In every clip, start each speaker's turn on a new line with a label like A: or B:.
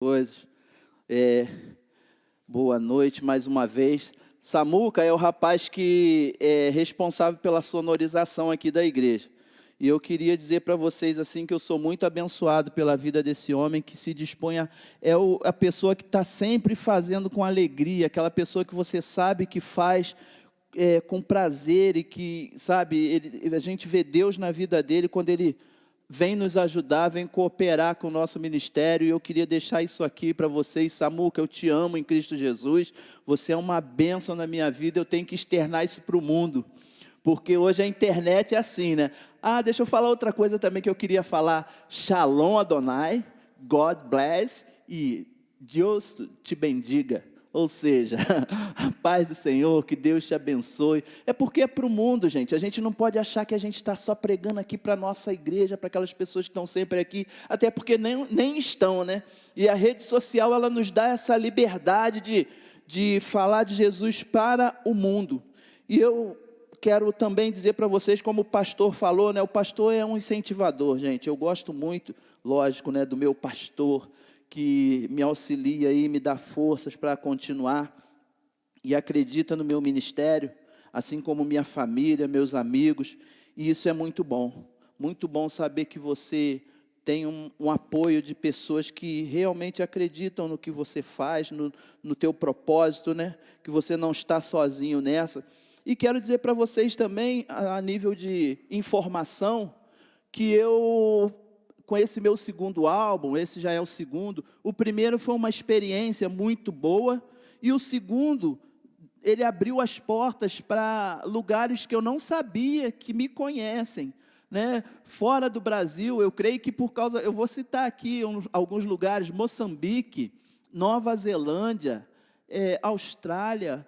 A: Coisas. Boa noite mais uma vez. Samuca é o rapaz que é responsável pela sonorização aqui da igreja. E eu queria dizer para vocês assim que eu sou muito abençoado pela vida desse homem que se dispõe a pessoa que está sempre fazendo com alegria, aquela pessoa que você sabe que faz com prazer e que, sabe, a gente vê Deus na vida dele quando ele vem nos ajudar, vem cooperar com o nosso ministério, e eu queria deixar isso aqui para vocês. Samuca, eu te amo em Cristo Jesus, você é uma bênção na minha vida, eu tenho que externar isso para o mundo, porque hoje a internet é assim, né? Deixa eu falar outra coisa também que eu queria falar. Shalom Adonai, God bless e Deus te bendiga. Ou seja, a paz do Senhor, que Deus te abençoe. É porque é para o mundo, gente. A gente não pode achar que a gente está só pregando aqui para a nossa igreja, para aquelas pessoas que estão sempre aqui, até porque nem estão, né? E a rede social, ela nos dá essa liberdade de falar de Jesus para o mundo. E eu quero também dizer para vocês, como o pastor falou, né? O pastor é um incentivador, gente. Eu gosto muito, lógico, né, do meu pastor, que me auxilia e me dá forças para continuar, e acredita no meu ministério, assim como minha família, meus amigos, e isso é muito bom saber que você tem um apoio de pessoas que realmente acreditam no que você faz, no teu propósito, né? Que você não está sozinho nessa. E quero dizer para vocês também, a nível de informação, que eu, com esse meu segundo álbum, esse já é o segundo, o primeiro foi uma experiência muito boa, e o segundo, ele abriu as portas para lugares que eu não sabia que me conhecem, né? Fora do Brasil, eu creio que eu vou citar aqui alguns lugares: Moçambique, Nova Zelândia, Austrália,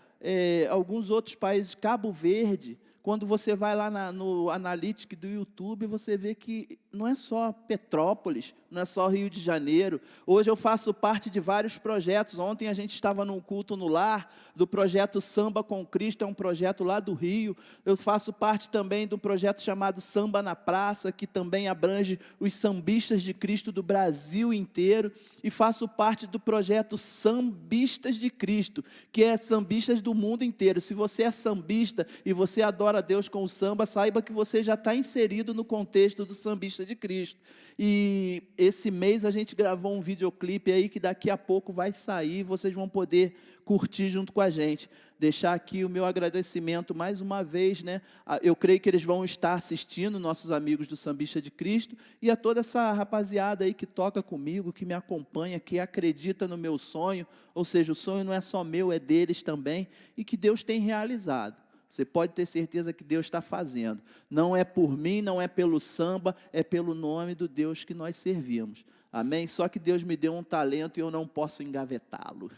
A: alguns outros países, Cabo Verde. Quando você vai lá no Analytics do YouTube, você vê que não é só Petrópolis, não é só Rio de Janeiro. Hoje eu faço parte de vários projetos. Ontem a gente estava num culto no lar, do projeto Samba com Cristo, é um projeto lá do Rio. Eu faço parte também de um projeto chamado Samba na Praça, que também abrange os sambistas de Cristo do Brasil inteiro. E faço parte do projeto Sambistas de Cristo, que é sambistas do mundo inteiro. Se você é sambista e você adora a Deus com o samba, saiba que você já está inserido no contexto do Sambista de Cristo. E esse mês a gente gravou um videoclipe aí que daqui a pouco vai sair, vocês vão poder curtir junto com a gente. Deixar aqui o meu agradecimento mais uma vez, né? Eu creio que eles vão estar assistindo, nossos amigos do Sambista de Cristo, e a toda essa rapaziada aí que toca comigo, que me acompanha, que acredita no meu sonho. Ou seja, o sonho não é só meu, é deles também, e que Deus tem realizado. Você pode ter certeza que Deus está fazendo. Não é por mim, não é pelo samba, é pelo nome do Deus que nós servimos. Amém? Só que Deus me deu um talento e eu não posso engavetá-lo.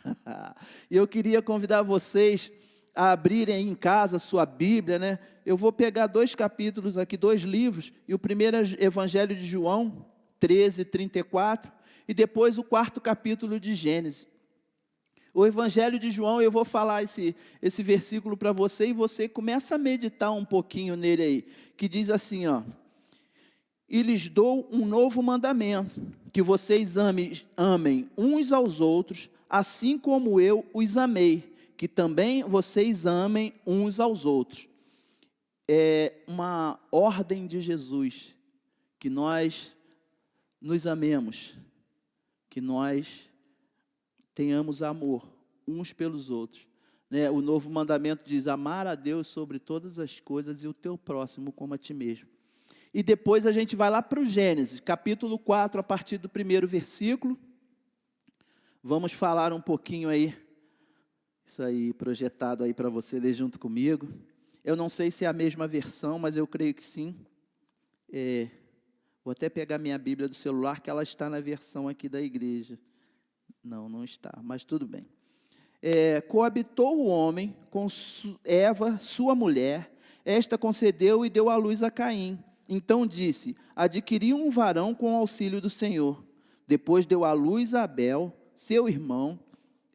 A: E eu queria convidar vocês a abrirem aí em casa a sua Bíblia, né? Eu vou pegar 2 capítulos aqui, 2 livros, e o primeiro é o Evangelho de João, 13:34, e depois o 4º capítulo de Gênesis. O Evangelho de João, eu vou falar esse versículo para você, e você começa a meditar um pouquinho nele aí, que diz assim, ó: e lhes dou um novo mandamento, que vocês amem uns aos outros, assim como eu os amei, que também vocês amem uns aos outros. É uma ordem de Jesus, que nós nos amemos, que nós tenhamos amor uns pelos outros, né? O novo mandamento diz: amar a Deus sobre todas as coisas e o teu próximo como a ti mesmo. E depois a gente vai lá para o Gênesis, capítulo 4, a partir do 1º versículo. Vamos falar um pouquinho aí, isso aí projetado aí para você ler junto comigo. Eu não sei se é a mesma versão, mas eu creio que sim. Vou até pegar minha Bíblia do celular, que ela está na versão aqui da igreja. Não está, mas tudo bem. Coabitou o homem com Eva, sua mulher. Esta concedeu e deu à luz a Caim. Então disse: adquiri um varão com o auxílio do Senhor. Depois deu à luz a Abel, seu irmão.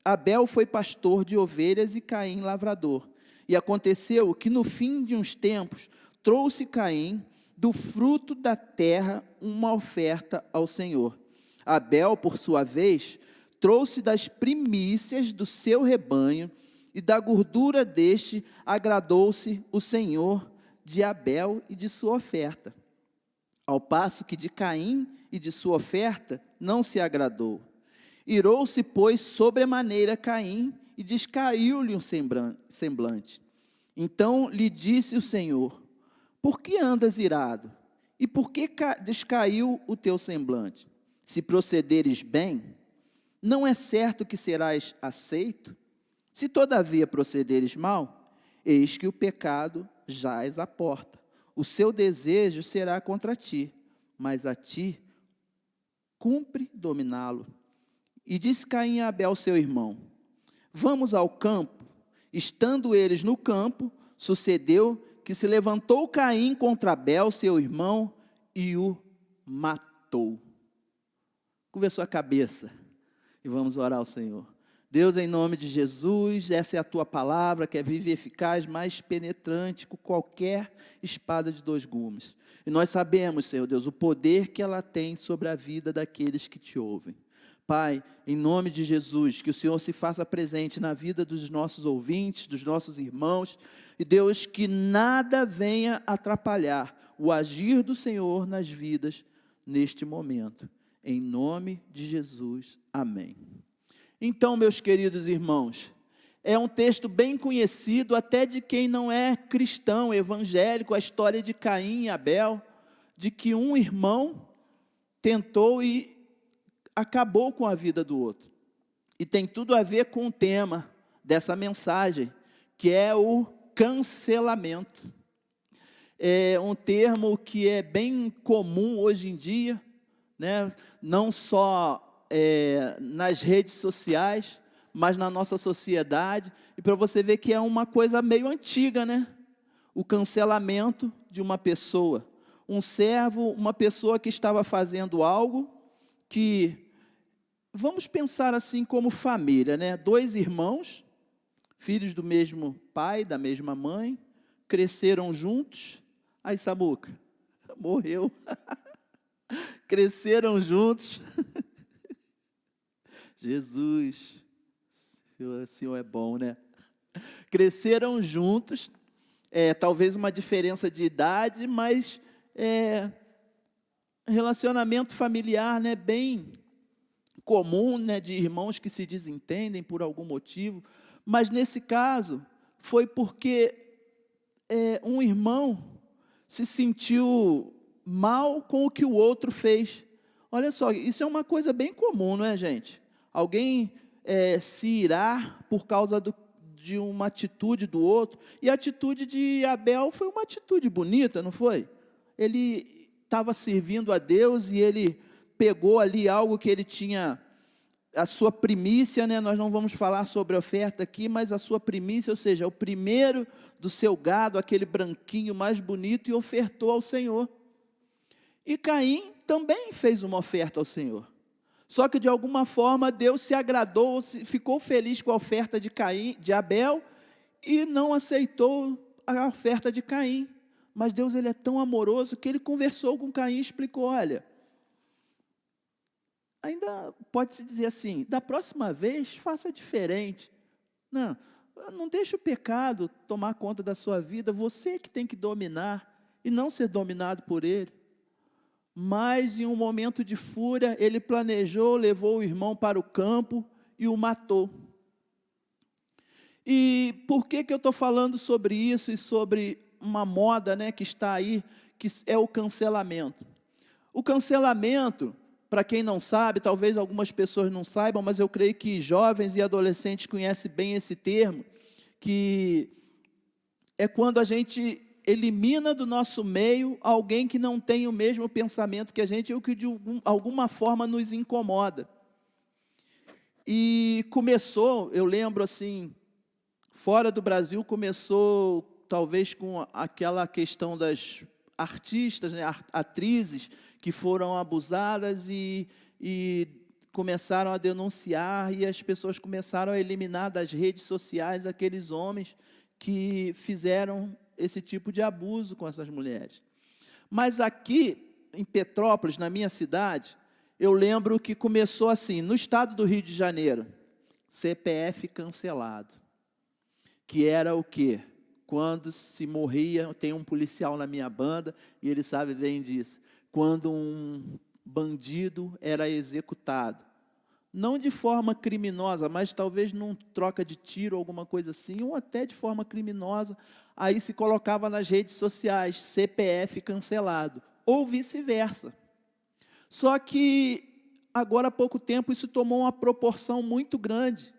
A: Abel foi pastor de ovelhas e Caim lavrador. E aconteceu que no fim de uns tempos trouxe Caim do fruto da terra uma oferta ao Senhor. Abel, por sua vez, trouxe das primícias do seu rebanho, e da gordura deste agradou-se o Senhor de Abel e de sua oferta, ao passo que de Caim e de sua oferta não se agradou. Irou-se, pois, sobremaneira Caim, e descaiu-lhe um semblante. Então lhe disse o Senhor: por que andas irado? E por que descaiu o teu semblante? Se procederes bem, não é certo que serás aceito? Se todavia procederes mal, eis que o pecado jaz à porta. O seu desejo será contra ti, mas a ti cumpre dominá-lo. E disse Caim a Abel, seu irmão: vamos ao campo. Estando eles no campo, sucedeu que se levantou Caim contra Abel, seu irmão, e o matou. Curva a sua cabeça e vamos orar ao Senhor. Deus, em nome de Jesus, essa é a tua palavra, que é viva e eficaz, mais penetrante que qualquer espada de dois gumes. E nós sabemos, Senhor Deus, o poder que ela tem sobre a vida daqueles que te ouvem. Pai, em nome de Jesus, que o Senhor se faça presente na vida dos nossos ouvintes, dos nossos irmãos, e Deus, que nada venha atrapalhar o agir do Senhor nas vidas neste momento. Em nome de Jesus, amém. Então, meus queridos irmãos, é um texto bem conhecido até de quem não é cristão, evangélico, a história de Caim e Abel, de que um irmão tentou e acabou com a vida do outro. E tem tudo a ver com o tema dessa mensagem, que é o cancelamento. É um termo que é bem comum hoje em dia, né? Não só nas redes sociais, mas na nossa sociedade, e para você ver que é uma coisa meio antiga, né? O cancelamento de uma pessoa, um servo, uma pessoa que estava fazendo algo que, vamos pensar assim como família, né? Dois irmãos, filhos do mesmo pai, da mesma mãe, cresceram juntos. Aí, Samuca, morreu. Cresceram juntos. Jesus, o Senhor é bom, né? Cresceram juntos, talvez uma diferença de idade, mas relacionamento familiar, né, bem comum, né, de irmãos que se desentendem por algum motivo, mas nesse caso foi porque um irmão se sentiu mal com o que o outro fez. Olha só, isso é uma coisa bem comum, não é, gente? Alguém se irar por causa de uma atitude do outro. E a atitude de Abel foi uma atitude bonita, não foi? Ele estava servindo a Deus e ele pegou ali algo que ele tinha, a sua primícia, né? Nós não vamos falar sobre a oferta aqui, mas a sua primícia, ou seja, o primeiro do seu gado, aquele branquinho mais bonito, e ofertou ao Senhor. E Caim também fez uma oferta ao Senhor. Só que de alguma forma Deus se agradou, ficou feliz com a oferta de Abel, e não aceitou a oferta de Caim. Mas Deus, ele é tão amoroso que ele conversou com Caim e explicou: olha, ainda pode-se dizer assim, da próxima vez faça diferente. Não deixe o pecado tomar conta da sua vida, você que tem que dominar e não ser dominado por ele. Mas em um momento de fúria, ele planejou, levou o irmão para o campo e o matou. E por que eu estou falando sobre isso e sobre uma moda, né, que está aí, que é o cancelamento? O cancelamento, para quem não sabe, talvez algumas pessoas não saibam, mas eu creio que jovens e adolescentes conhecem bem esse termo, que é quando a gente elimina do nosso meio alguém que não tem o mesmo pensamento que a gente, ou que de alguma forma nos incomoda. E começou, eu lembro assim, fora do Brasil, começou talvez com aquela questão das artistas, né, atrizes, que foram abusadas e começaram a denunciar, e as pessoas começaram a eliminar das redes sociais aqueles homens que fizeram esse tipo de abuso com essas mulheres. Mas aqui, em Petrópolis, na minha cidade, eu lembro que começou assim, no estado do Rio de Janeiro, CPF cancelado, que era o quê? Quando se morria, tem um policial na minha banda, e ele sabe bem disso, quando um bandido era executado, não de forma criminosa, mas talvez num troca de tiro, alguma coisa assim, ou até de forma criminosa, aí se colocava nas redes sociais, CPF cancelado, ou vice-versa. Só que, agora há pouco tempo, isso tomou uma proporção muito grande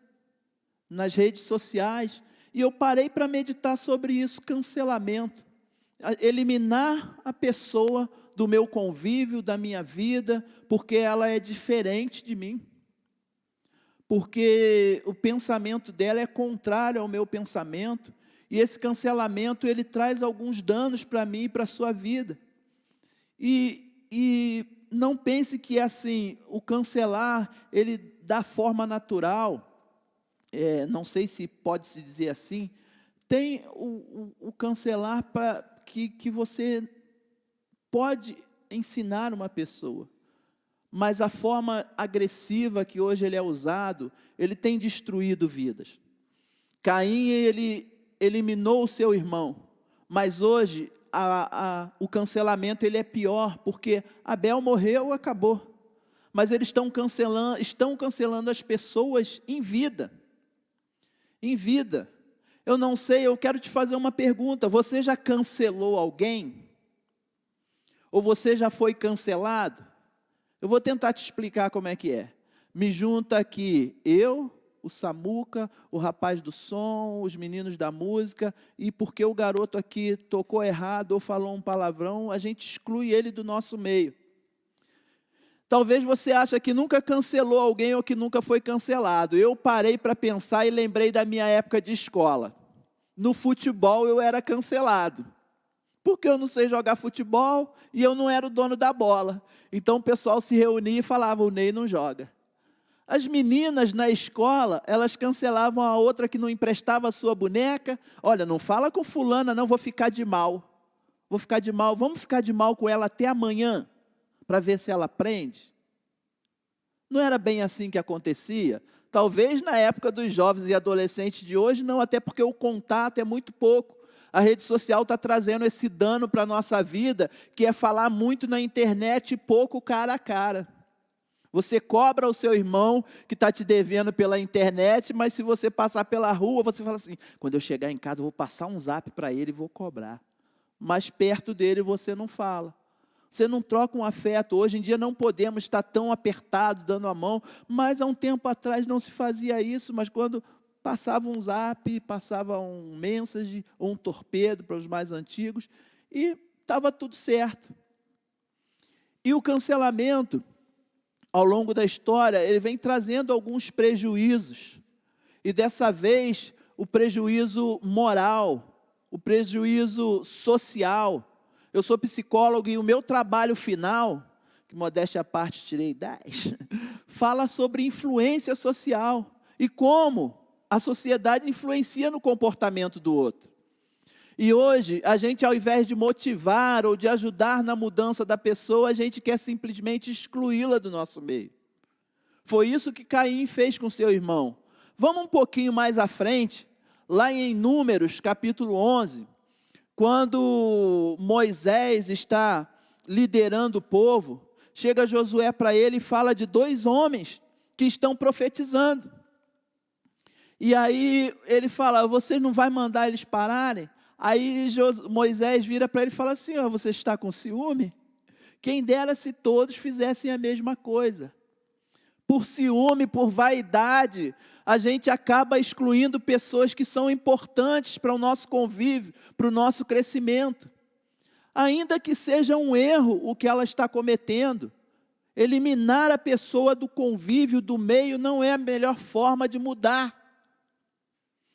A: nas redes sociais, e eu parei para meditar sobre isso, cancelamento. Eliminar a pessoa do meu convívio, da minha vida, porque ela é diferente de mim. Porque o pensamento dela é contrário ao meu pensamento, e esse cancelamento, ele traz alguns danos para mim e para a sua vida. E não pense que assim, o cancelar, ele da forma natural, não sei se pode se dizer assim, tem o cancelar para que você pode ensinar uma pessoa, mas a forma agressiva que hoje ele é usado, ele tem destruído vidas. Caim, ele eliminou o seu irmão, mas hoje o cancelamento ele é pior, porque Abel morreu, acabou. Mas eles estão cancelando as pessoas em vida. Em vida. Eu não sei, eu quero te fazer uma pergunta. Você já cancelou alguém? Ou você já foi cancelado? Eu vou tentar te explicar como é que é. Me junta aqui eu, o Samuca, o rapaz do som, os meninos da música, e porque o garoto aqui tocou errado ou falou um palavrão, a gente exclui ele do nosso meio. Talvez você ache que nunca cancelou alguém ou que nunca foi cancelado. Eu parei para pensar e lembrei da minha época de escola. No futebol eu era cancelado, porque eu não sei jogar futebol e eu não era o dono da bola. Então o pessoal se reunia e falava, o Ney não joga. As meninas na escola, elas cancelavam a outra que não emprestava a sua boneca. Olha, não fala com fulana não, vou ficar de mal. Vamos ficar de mal com ela até amanhã, para ver se ela aprende. Não era bem assim que acontecia. Talvez na época dos jovens e adolescentes de hoje, não, até porque o contato é muito pouco. A rede social está trazendo esse dano para a nossa vida, que é falar muito na internet e pouco cara a cara. Você cobra o seu irmão que está te devendo pela internet, mas se você passar pela rua, você fala assim, quando eu chegar em casa, eu vou passar um zap para ele e vou cobrar. Mas perto dele você não fala. Você não troca um afeto. Hoje em dia não podemos estar tão apertados, dando a mão, mas há um tempo atrás não se fazia isso, mas quando passava um zap, passava um message ou um torpedo para os mais antigos, e estava tudo certo. E o cancelamento, ao longo da história, ele vem trazendo alguns prejuízos. E dessa vez, o prejuízo moral, o prejuízo social. Eu sou psicólogo e o meu trabalho final, que modéstia à parte tirei 10, fala sobre influência social e como a sociedade influencia no comportamento do outro. E hoje, a gente ao invés de motivar ou de ajudar na mudança da pessoa, a gente quer simplesmente excluí-la do nosso meio. Foi isso que Caim fez com seu irmão. Vamos um pouquinho mais à frente, lá em Números, capítulo 11, quando Moisés está liderando o povo, chega Josué para ele e fala de 2 homens que estão profetizando. E aí ele fala, você não vai mandar eles pararem? Aí Moisés vira para ele e fala assim, você está com ciúme? Quem dera se todos fizessem a mesma coisa. Por ciúme, por vaidade, a gente acaba excluindo pessoas que são importantes para o nosso convívio, para o nosso crescimento. Ainda que seja um erro o que ela está cometendo, eliminar a pessoa do convívio, do meio, não é a melhor forma de mudar.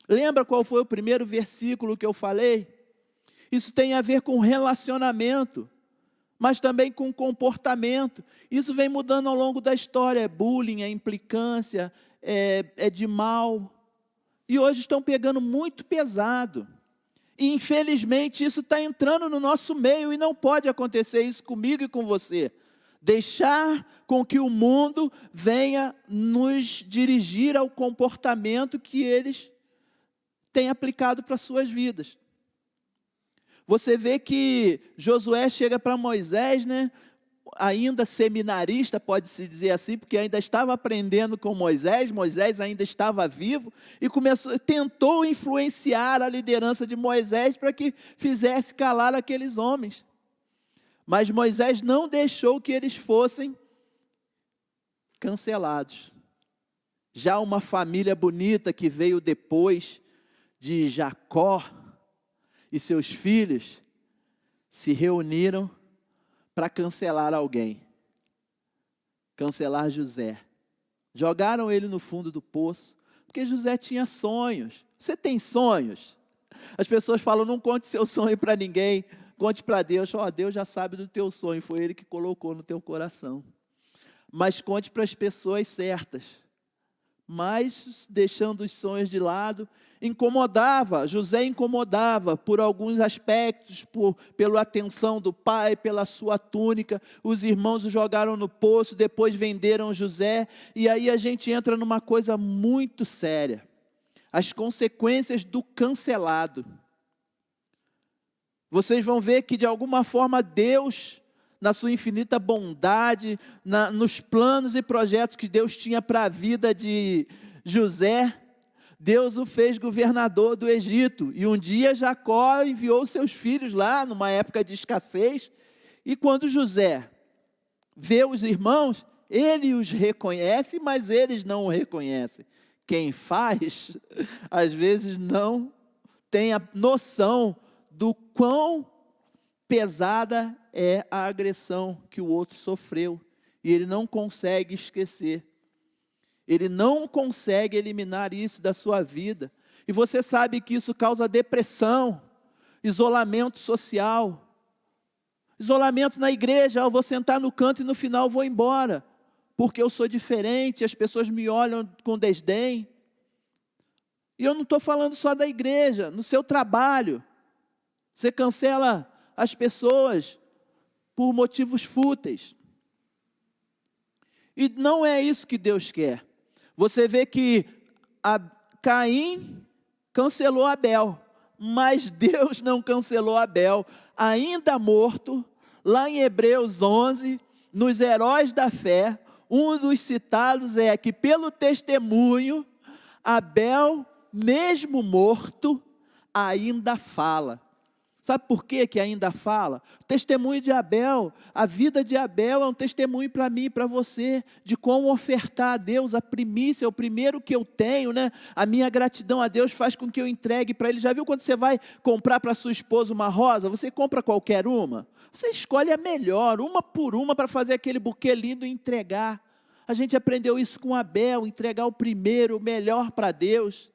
A: Lembra qual foi o primeiro versículo que eu falei? Isso tem a ver com relacionamento, mas também com comportamento. Isso vem mudando ao longo da história, é bullying, é implicância, é de mal. E hoje estão pegando muito pesado. E infelizmente isso está entrando no nosso meio e não pode acontecer isso comigo e com você. Deixar com que o mundo venha nos dirigir ao comportamento que eles têm aplicado para as suas vidas. Você vê que Josué chega para Moisés, né? Ainda seminarista, pode-se dizer assim, porque ainda estava aprendendo com Moisés, Moisés ainda estava vivo, e tentou influenciar a liderança de Moisés para que fizesse calar aqueles homens. Mas Moisés não deixou que eles fossem cancelados. Já uma família bonita que veio depois de Jacó e seus filhos se reuniram para cancelar alguém. Cancelar José. Jogaram ele no fundo do poço, porque José tinha sonhos. Você tem sonhos? As pessoas falam, não conte seu sonho para ninguém, conte para Deus. Deus já sabe do teu sonho, foi Ele que colocou no teu coração. Mas conte para as pessoas certas. Mas, deixando os sonhos de lado, José incomodava por alguns aspectos, pela atenção do pai, pela sua túnica. Os irmãos o jogaram no poço, depois venderam José, e aí a gente entra numa coisa muito séria. As consequências do cancelado. Vocês vão ver que de alguma forma Deus, na sua infinita bondade, nos planos e projetos que Deus tinha para a vida de José, Deus o fez governador do Egito. E um dia Jacó enviou seus filhos lá, numa época de escassez. E quando José vê os irmãos, ele os reconhece, mas eles não o reconhecem. Quem faz, às vezes não tem a noção do quão pesada é a agressão que o outro sofreu. E ele não consegue esquecer. Ele não consegue eliminar isso da sua vida. E você sabe que isso causa depressão, isolamento social, isolamento na igreja. Eu vou sentar no canto e no final vou embora, porque eu sou diferente, as pessoas me olham com desdém. E eu não estou falando só da igreja, no seu trabalho. Você cancela as pessoas por motivos fúteis. E não é isso que Deus quer. Você vê que Caim cancelou Abel, mas Deus não cancelou Abel. Ainda morto, lá em Hebreus 11, nos heróis da fé, um dos citados é que pelo testemunho, Abel, mesmo morto, ainda fala. Sabe por quê que ainda fala? O testemunho de Abel, a vida de Abel é um testemunho para mim e para você, de como ofertar a Deus a primícia, o primeiro que eu tenho, né? A minha gratidão a Deus faz com que eu entregue para Ele. Já viu quando você vai comprar para sua esposa uma rosa? Você compra qualquer uma? Você escolhe a melhor, uma por uma, para fazer aquele buquê lindo e entregar. A gente aprendeu isso com Abel, entregar o primeiro, o melhor para Deus.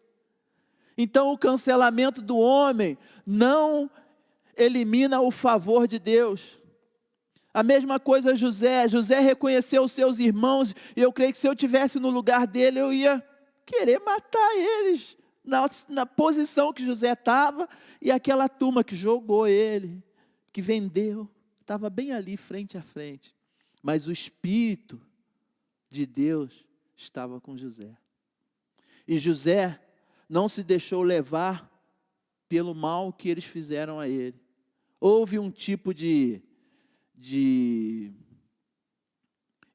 A: Então o cancelamento do homem não elimina o favor de Deus. A mesma coisa José reconheceu os seus irmãos, e eu creio que se eu estivesse no lugar dele, eu ia querer matar eles, na posição que José estava, e aquela turma que jogou ele, que vendeu, estava bem ali, frente a frente. Mas o Espírito de Deus estava com José. E José não se deixou levar pelo mal que eles fizeram a ele. Houve um tipo de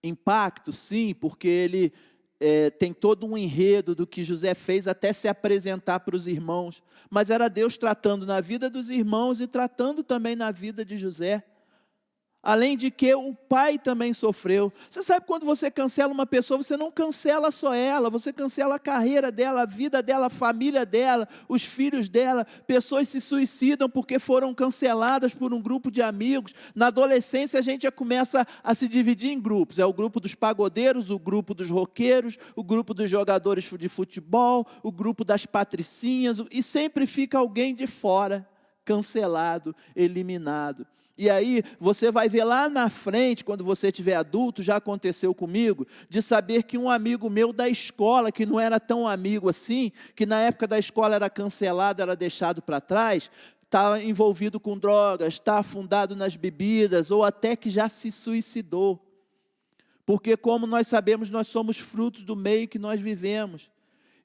A: impacto, sim, porque ele tem todo um enredo do que José fez até se apresentar para os irmãos. Mas era Deus tratando na vida dos irmãos e tratando também na vida de José. Além de que o pai também sofreu. Você sabe, quando você cancela uma pessoa, você não cancela só ela, você cancela a carreira dela, a vida dela, a família dela, os filhos dela. Pessoas se suicidam porque foram canceladas por um grupo de amigos. Na adolescência a gente já começa a se dividir em grupos. É o grupo dos pagodeiros, o grupo dos roqueiros, o grupo dos jogadores de futebol, o grupo das patricinhas, e sempre fica alguém de fora, cancelado, eliminado. E aí, você vai ver lá na frente, quando você tiver adulto, já aconteceu comigo, de saber que um amigo meu da escola, que não era tão amigo assim, que na época da escola era cancelado, era deixado para trás, está envolvido com drogas, está afundado nas bebidas, ou até que já se suicidou. Porque, como nós sabemos, nós somos frutos do meio que nós vivemos.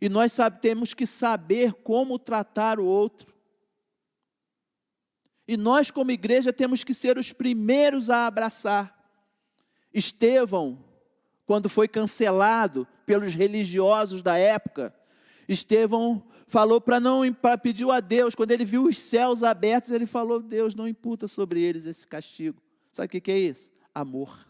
A: E nós temos que saber como tratar o outro. E nós, como igreja, temos que ser os primeiros a abraçar. Estevão, quando foi cancelado pelos religiosos da época, Estevão falou pediu a Deus, quando ele viu os céus abertos, ele falou: Deus, não imputa sobre eles esse castigo. Sabe o que é isso? Amor.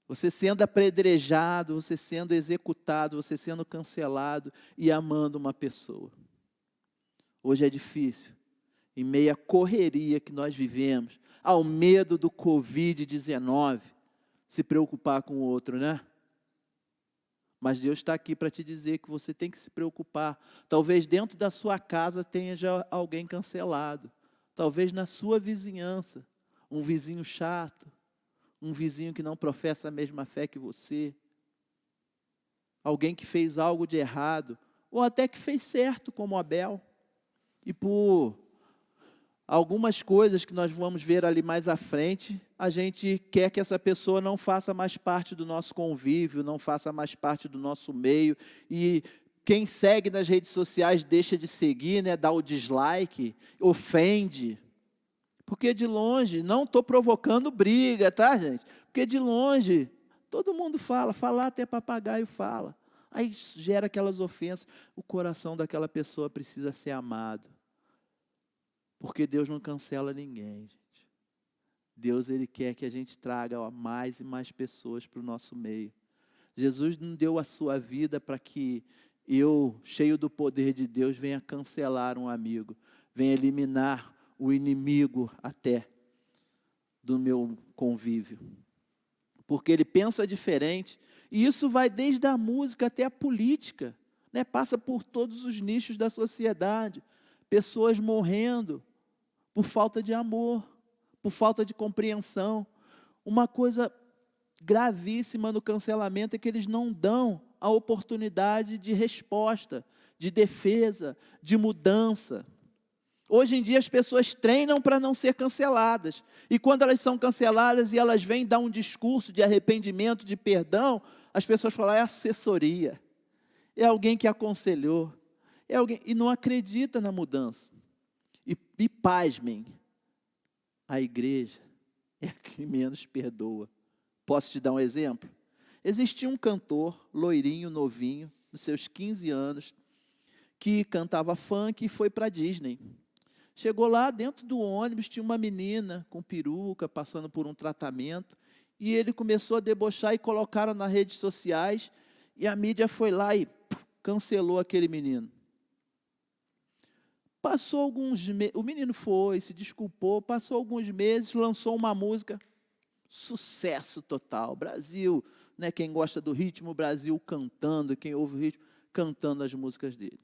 A: Você sendo apedrejado, você sendo executado, você sendo cancelado e amando uma pessoa. Hoje é difícil, em meio à correria que nós vivemos, ao medo do Covid-19, se preocupar com o outro, né? Mas Deus está aqui para te dizer que você tem que se preocupar. Talvez dentro da sua casa tenha já alguém cancelado. Talvez na sua vizinhança, um vizinho chato, um vizinho que não professa a mesma fé que você, alguém que fez algo de errado, ou até que fez certo, como Abel, e por algumas coisas que nós vamos ver ali mais à frente, a gente quer que essa pessoa não faça mais parte do nosso convívio, não faça mais parte do nosso meio, e quem segue nas redes sociais deixa de seguir, né, dá o dislike, ofende. Porque de longe, não estou provocando briga, tá, gente? Porque de longe, todo mundo fala, falar até papagaio fala. Aí gera aquelas ofensas, o coração daquela pessoa precisa ser amado. Porque Deus não cancela ninguém, gente. Deus, Ele quer que a gente traga mais e mais pessoas para o nosso meio. Jesus não deu a sua vida para que eu, cheio do poder de Deus, venha cancelar um amigo, venha eliminar o inimigo até do meu convívio. Porque ele pensa diferente, e isso vai desde a música até a política, né? Passa por todos os nichos da sociedade, pessoas morrendo por falta de amor, por falta de compreensão. Uma coisa gravíssima no cancelamento é que eles não dão a oportunidade de resposta, de defesa, de mudança. Hoje em dia as pessoas treinam para não ser canceladas, e quando elas são canceladas e elas vêm dar um discurso de arrependimento, de perdão, as pessoas falam: é assessoria, é alguém que aconselhou, é alguém, e não acredita na mudança. E pasmem, a igreja é a que menos perdoa. Posso te dar um exemplo? Existia um cantor, loirinho, novinho, nos seus 15 anos, que cantava funk e foi para a Disney. Chegou lá, dentro do ônibus, tinha uma menina com peruca, passando por um tratamento, e ele começou a debochar e colocaram nas redes sociais, e a mídia foi lá e cancelou aquele menino. Passou alguns meses, o menino foi, se desculpou, passou alguns meses, lançou uma música, sucesso total, Brasil, né, quem gosta do ritmo, Brasil cantando, quem ouve o ritmo, cantando as músicas dele.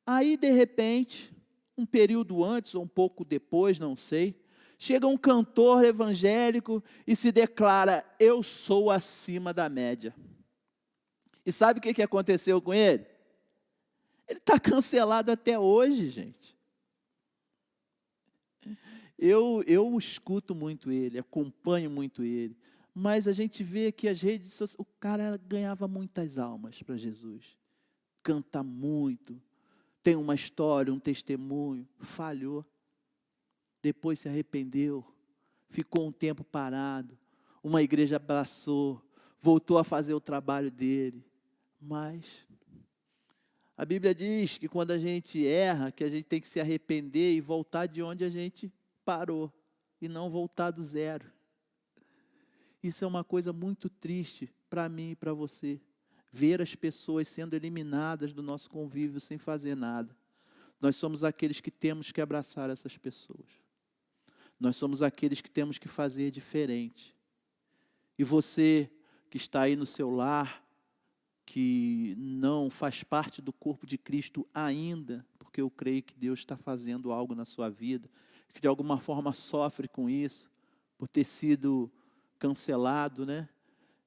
A: Aí, de repente, um período antes ou um pouco depois, não sei, chega um cantor evangélico e se declara: eu sou acima da média. E sabe o que aconteceu com ele? Ele está cancelado até hoje, gente. Eu escuto muito ele, acompanho muito ele, mas a gente vê que as redes sociais, o cara ganhava muitas almas para Jesus, canta muito, tem uma história, um testemunho, falhou, depois se arrependeu, ficou um tempo parado, uma igreja abraçou, voltou a fazer o trabalho dele, mas a Bíblia diz que quando a gente erra, que a gente tem que se arrepender e voltar de onde a gente parou, e não voltar do zero. Isso é uma coisa muito triste para mim e para você, ver as pessoas sendo eliminadas do nosso convívio sem fazer nada. Nós somos aqueles que temos que abraçar essas pessoas. Nós somos aqueles que temos que fazer diferente. E você que está aí no seu lar, que não faz parte do corpo de Cristo ainda, porque eu creio que Deus está fazendo algo na sua vida, que de alguma forma sofre com isso, por ter sido cancelado, né?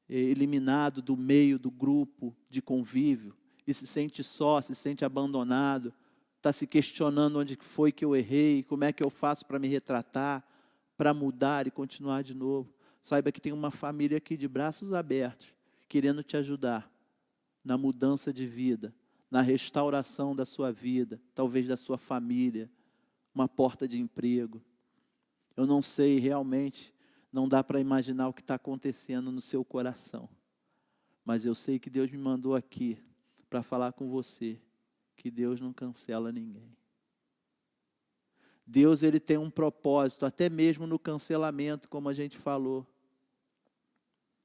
A: Eliminado do meio do grupo de convívio, e se sente só, se sente abandonado, está se questionando onde foi que eu errei, como é que eu faço para me retratar, para mudar e continuar de novo. saiba que tem uma família aqui de braços abertos, querendo te ajudar na mudança de vida, na restauração da sua vida, talvez da sua família, uma porta de emprego. Eu não sei realmente, não dá para imaginar o que está acontecendo no seu coração, mas eu sei que Deus me mandou aqui para falar com você, que Deus não cancela ninguém. Deus, ele tem um propósito, até mesmo no cancelamento, como a gente falou.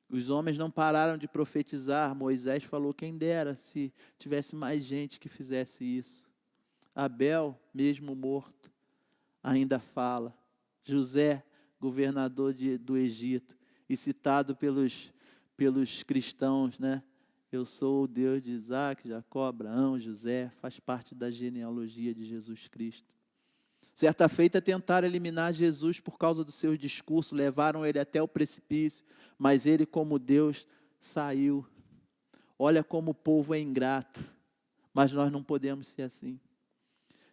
A: Os homens não pararam de profetizar. Moisés falou, quem dera se tivesse mais gente que fizesse isso. Abel, mesmo morto, ainda fala. José, governador do Egito, e citado pelos cristãos, né? Eu sou o Deus de Isaac, Jacó, Abraão, José, faz parte da genealogia de Jesus Cristo. Certa feita tentaram eliminar Jesus por causa do seu discurso, levaram ele até o precipício, mas ele, como Deus, saiu. Olha como o povo é ingrato, mas nós não podemos ser assim.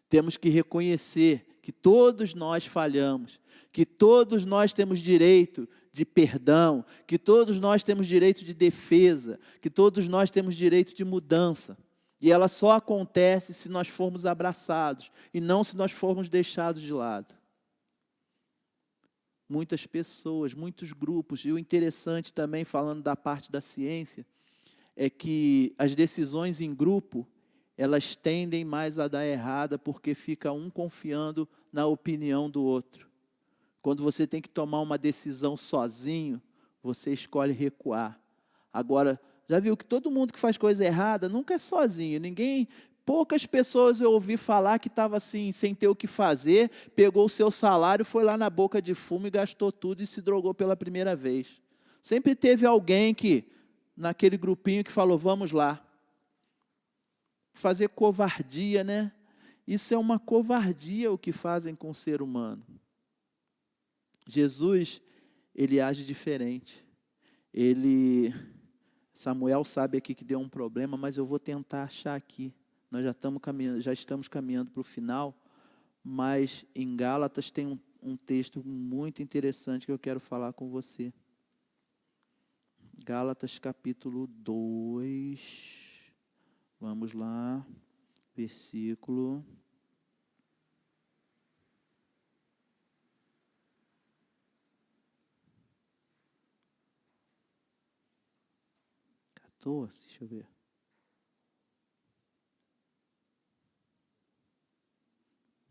A: Temos que reconhecer que todos nós falhamos, que todos nós temos direito de perdão, que todos nós temos direito de defesa, que todos nós temos direito de mudança. E ela só acontece se nós formos abraçados e não se nós formos deixados de lado. Muitas pessoas, muitos grupos, e o interessante também, falando da parte da ciência, é que as decisões em grupo, elas tendem mais a dar errada, porque fica um confiando na opinião do outro. Quando você tem que tomar uma decisão sozinho, você escolhe recuar. Agora, já viu que todo mundo que faz coisa errada nunca é sozinho, poucas pessoas eu ouvi falar que estava assim, sem ter o que fazer, pegou o seu salário, foi lá na boca de fumo e gastou tudo e se drogou pela primeira vez. Sempre teve alguém que, naquele grupinho que falou, vamos lá. Fazer covardia, né? Isso é uma covardia o que fazem com o ser humano. Jesus, ele age diferente. Samuel sabe aqui que deu um problema, mas eu vou tentar achar aqui. Nós já estamos caminhando para o final, mas em Gálatas tem um texto muito interessante que eu quero falar com você. Gálatas capítulo 2, vamos lá, versículo 14, deixa eu ver.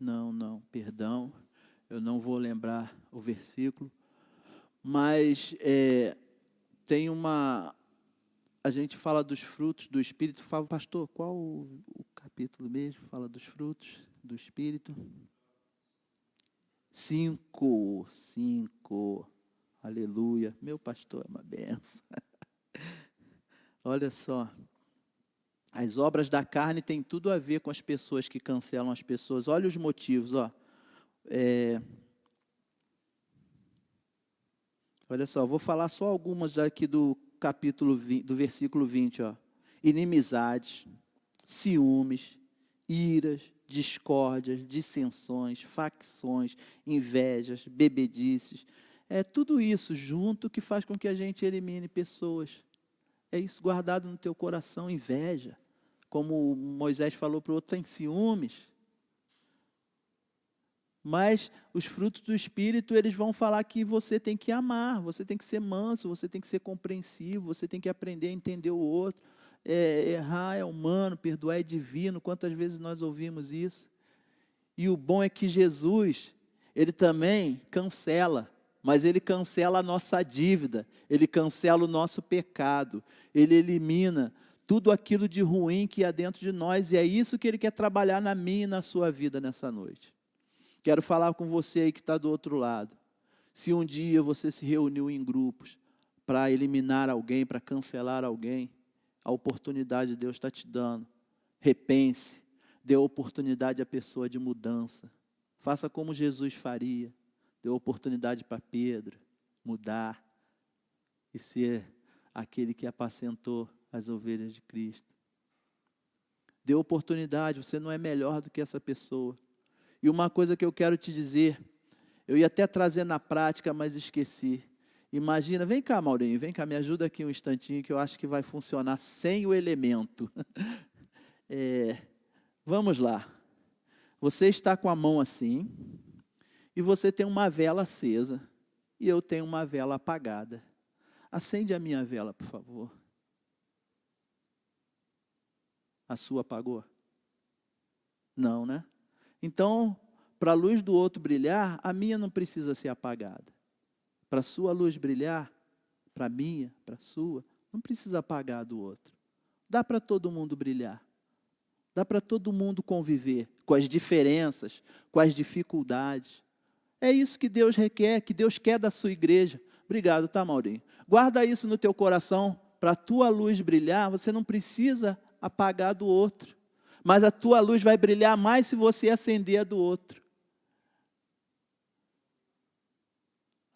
A: Não, perdão, eu não vou lembrar o versículo, mas tem a gente fala dos frutos do Espírito, fala, pastor, qual o capítulo mesmo fala dos frutos do Espírito? 5, aleluia, meu pastor é uma benção. Olha só, as obras da carne têm tudo a ver com as pessoas que cancelam as pessoas. Olha os motivos, ó. Olha só, vou falar só algumas daqui do capítulo 20, do versículo 20, ó. Inimizades, ciúmes, iras, discórdias, dissensões, facções, invejas, bebedices. É tudo isso junto que faz com que a gente elimine pessoas. É isso guardado no teu coração, inveja. Como Moisés falou para o outro, tem ciúmes. Mas os frutos do Espírito, eles vão falar que você tem que amar, você tem que ser manso, você tem que ser compreensivo, você tem que aprender a entender o outro. Errar é humano, perdoar é divino. Quantas vezes nós ouvimos isso? E o bom é que Jesus, ele também cancela. Mas ele cancela a nossa dívida, ele cancela o nosso pecado, ele elimina tudo aquilo de ruim que há dentro de nós, e é isso que ele quer trabalhar na minha e na sua vida nessa noite. Quero falar com você aí que está do outro lado. Se um dia você se reuniu em grupos para eliminar alguém, para cancelar alguém, a oportunidade Deus está te dando. Repense, dê oportunidade à pessoa de mudança. Faça como Jesus faria. Deu oportunidade para Pedro mudar e ser aquele que apacentou as ovelhas de Cristo. Deu oportunidade, você não é melhor do que essa pessoa. E uma coisa que eu quero te dizer, eu ia até trazer na prática, mas esqueci. Imagina, vem cá, Maurinho, vem cá, me ajuda aqui um instantinho que eu acho que vai funcionar sem o elemento. Vamos lá. Você está com a mão assim, e você tem uma vela acesa, e eu tenho uma vela apagada. Acende a minha vela, por favor. A sua apagou? Não, né? Então, para a luz do outro brilhar, a minha não precisa ser apagada. Para a sua luz brilhar, para a minha, para a sua, não precisa apagar a do outro. Dá para todo mundo brilhar. Dá para todo mundo conviver com as diferenças, com as dificuldades. É isso que Deus requer, que Deus quer da sua igreja. Obrigado, tá, Maurinho? Guarda isso no teu coração. Para a tua luz brilhar, você não precisa apagar a do outro. Mas a tua luz vai brilhar mais se você acender a do outro.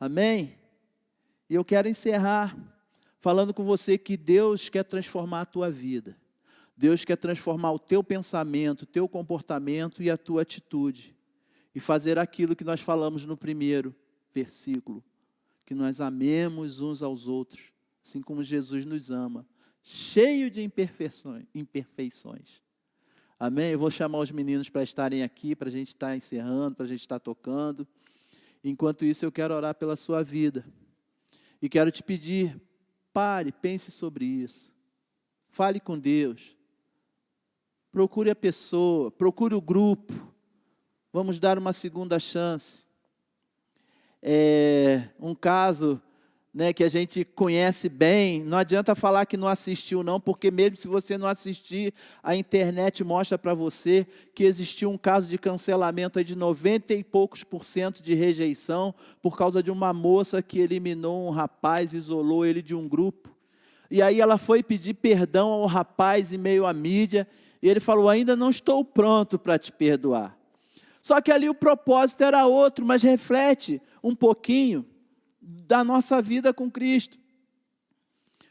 A: Amém? E eu quero encerrar falando com você que Deus quer transformar a tua vida. Deus quer transformar o teu pensamento, o teu comportamento e a tua atitude. E fazer aquilo que nós falamos no primeiro versículo. Que nós amemos uns aos outros, assim como Jesus nos ama. Cheio de imperfeições. Amém? Eu vou chamar os meninos para estarem aqui, para a gente estar encerrando, para a gente estar tocando. Enquanto isso, eu quero orar pela sua vida. E quero te pedir, pare, pense sobre isso. Fale com Deus. Procure a pessoa, procure o grupo. Vamos dar uma segunda chance. Um caso, né, que a gente conhece bem, não adianta falar que não assistiu não, porque mesmo se você não assistir, a internet mostra para você que existiu um caso de cancelamento aí de 90 e poucos % de rejeição, por causa de uma moça que eliminou um rapaz, isolou ele de um grupo, e aí ela foi pedir perdão ao rapaz em meio à mídia, e ele falou, ainda não estou pronto para te perdoar. Só que ali o propósito era outro, mas reflete um pouquinho da nossa vida com Cristo.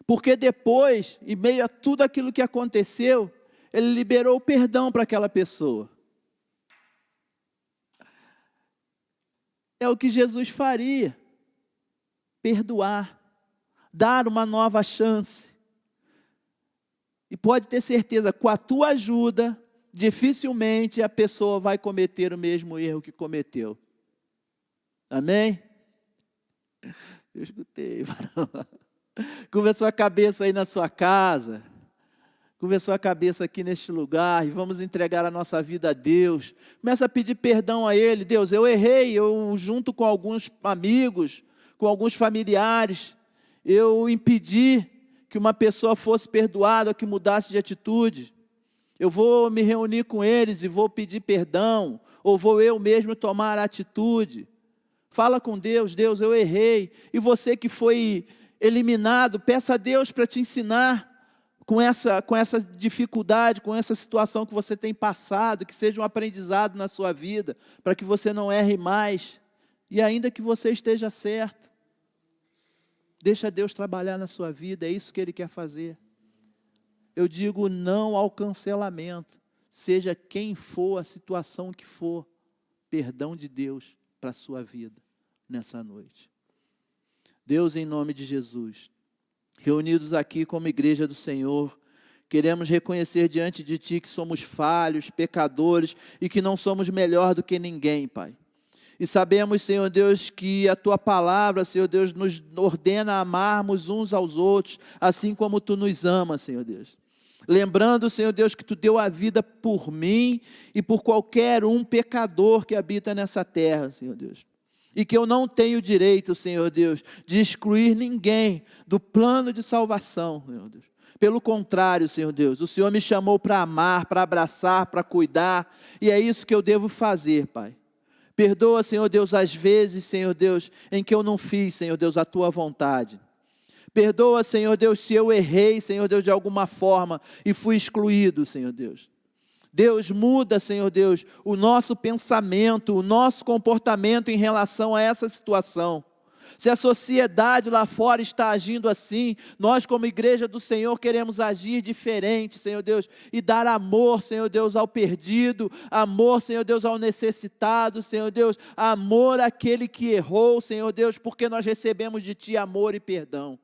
A: Porque depois, em meio a tudo aquilo que aconteceu, Ele liberou o perdão para aquela pessoa. É o que Jesus faria. Perdoar. Dar uma nova chance. E pode ter certeza, com a tua ajuda, dificilmente a pessoa vai cometer o mesmo erro que cometeu. Amém? Eu escutei. Curva a sua cabeça aí na sua casa. Curva a sua cabeça aqui neste lugar. E vamos entregar a nossa vida a Deus. Começa a pedir perdão a Ele. Deus, eu errei. Eu junto com alguns amigos, com alguns familiares, eu impedi que uma pessoa fosse perdoada, que mudasse de atitude. Eu vou me reunir com eles e vou pedir perdão. Ou vou eu mesmo tomar a atitude. Fala com Deus, Deus, eu errei. E você que foi eliminado, peça a Deus para te ensinar com essa dificuldade, com essa situação que você tem passado, que seja um aprendizado na sua vida, para que você não erre mais. E ainda que você esteja certo, deixa Deus trabalhar na sua vida, é isso que Ele quer fazer. Eu digo não ao cancelamento, seja quem for a situação que for, perdão de Deus para a sua vida nessa noite. Deus, em nome de Jesus, reunidos aqui como igreja do Senhor, queremos reconhecer diante de Ti que somos falhos, pecadores e que não somos melhor do que ninguém, Pai. E sabemos, Senhor Deus, que a Tua palavra, Senhor Deus, nos ordena a amarmos uns aos outros, assim como Tu nos amas, Senhor Deus. Lembrando, Senhor Deus, que Tu deu a vida por mim e por qualquer um pecador que habita nessa terra, Senhor Deus. E que eu não tenho direito, Senhor Deus, de excluir ninguém do plano de salvação, Senhor Deus. Pelo contrário, Senhor Deus, o Senhor me chamou para amar, para abraçar, para cuidar, e é isso que eu devo fazer, Pai. Perdoa, Senhor Deus, as vezes, Senhor Deus, em que eu não fiz, Senhor Deus, a Tua vontade. Perdoa, Senhor Deus, se eu errei, Senhor Deus, de alguma forma e fui excluído, Senhor Deus. Deus, muda, Senhor Deus, o nosso pensamento, o nosso comportamento em relação a essa situação. Se a sociedade lá fora está agindo assim, nós como igreja do Senhor queremos agir diferente, Senhor Deus, e dar amor, Senhor Deus, ao perdido, amor, Senhor Deus, ao necessitado, Senhor Deus, amor àquele que errou, Senhor Deus, porque nós recebemos de Ti amor e perdão.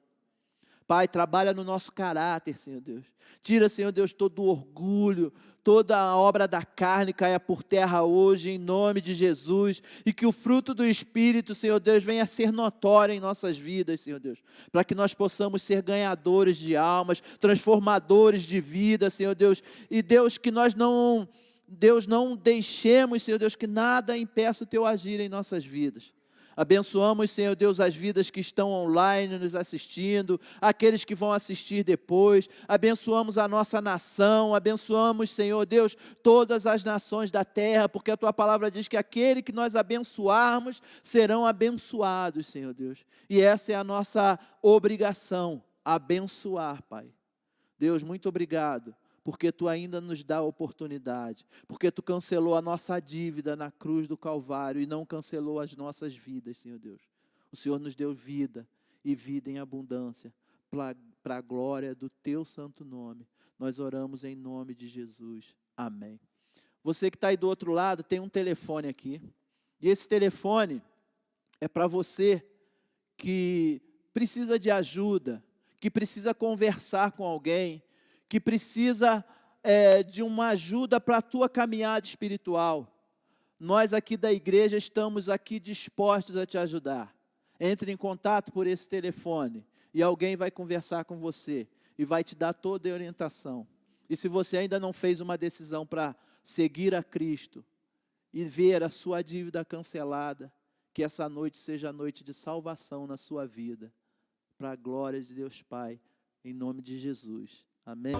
A: Pai, trabalha no nosso caráter, Senhor Deus. Tira, Senhor Deus, todo o orgulho, toda a obra da carne caia por terra hoje, em nome de Jesus. E que o fruto do Espírito, Senhor Deus, venha a ser notório em nossas vidas, Senhor Deus. Para que nós possamos ser ganhadores de almas, transformadores de vida, Senhor Deus. E Deus, que nós não deixemos, Senhor Deus, que nada impeça o Teu agir em nossas vidas. Abençoamos, Senhor Deus, as vidas que estão online nos assistindo, aqueles que vão assistir depois. Abençoamos a nossa nação, abençoamos, Senhor Deus, todas as nações da terra, porque a Tua palavra diz que aquele que nós abençoarmos serão abençoados, Senhor Deus. E essa é a nossa obrigação, abençoar, Pai. Deus, muito obrigado, porque Tu ainda nos dá a oportunidade, porque Tu cancelou a nossa dívida na cruz do Calvário e não cancelou as nossas vidas, Senhor Deus. O Senhor nos deu vida e vida em abundância, para a glória do Teu santo nome. Nós oramos em nome de Jesus. Amém. Você que está aí do outro lado, tem um telefone aqui, e esse telefone é para você que precisa de ajuda, que precisa conversar com alguém, que precisa de uma ajuda para a tua caminhada espiritual. Nós aqui da igreja estamos aqui dispostos a te ajudar. Entre em contato por esse telefone e alguém vai conversar com você e vai te dar toda a orientação. E se você ainda não fez uma decisão para seguir a Cristo e ver a sua dívida cancelada, que essa noite seja a noite de salvação na sua vida, para a glória de Deus Pai, em nome de Jesus. Amém.